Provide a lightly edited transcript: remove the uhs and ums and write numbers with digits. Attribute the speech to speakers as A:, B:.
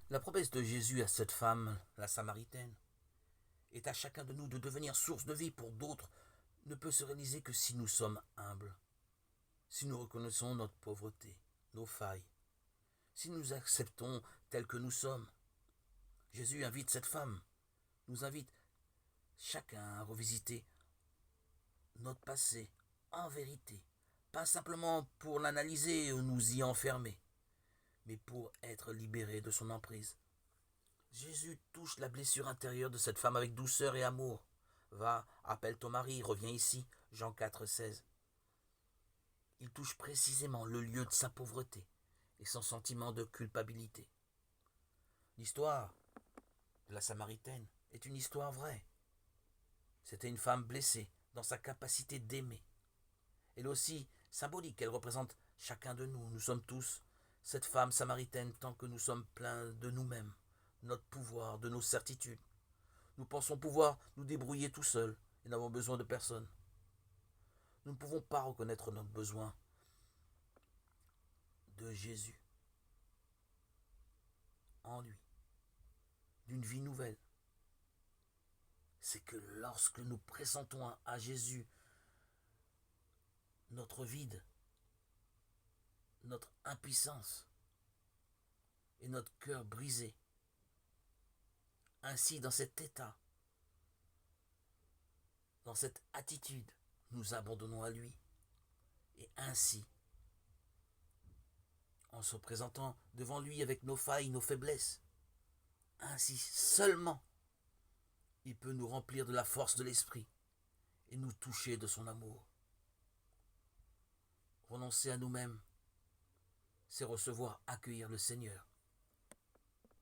A: La promesse de Jésus à cette femme, la Samaritaine, est à chacun de nous de devenir source de vie pour d'autres, ne peut se réaliser que si nous sommes humbles, si nous reconnaissons notre pauvreté, nos failles, si nous acceptons tels que nous sommes. Jésus invite cette femme, nous invite chacun à revisiter notre passé en vérité, pas simplement pour l'analyser ou nous y enfermer, mais pour être libéré de son emprise. Jésus touche la blessure intérieure de cette femme avec douceur et amour. Va, appelle ton mari, reviens ici. Jean 4,16. Il touche précisément le lieu de sa pauvreté et son sentiment de culpabilité. L'histoire de la Samaritaine est une histoire vraie. C'était une femme blessée dans sa capacité d'aimer. Elle est aussi symbolique, elle représente chacun de nous. Nous sommes tous cette femme samaritaine tant que nous sommes pleins de nous-mêmes, notre pouvoir, de nos certitudes. Nous pensons pouvoir nous débrouiller tout seuls et n'avons besoin de personne. Nous ne pouvons pas reconnaître notre besoin de Jésus en lui, d'une vie nouvelle. C'est que lorsque nous pressentons à Jésus notre vide, notre impuissance et notre cœur brisé, ainsi dans cet état, dans cette attitude, nous abandonnons à lui. Et ainsi, en se présentant devant lui avec nos failles, nos faiblesses, ainsi seulement, il peut nous remplir de la force de l'esprit et nous toucher de son amour. Renoncer à nous-mêmes, c'est recevoir, accueillir le Seigneur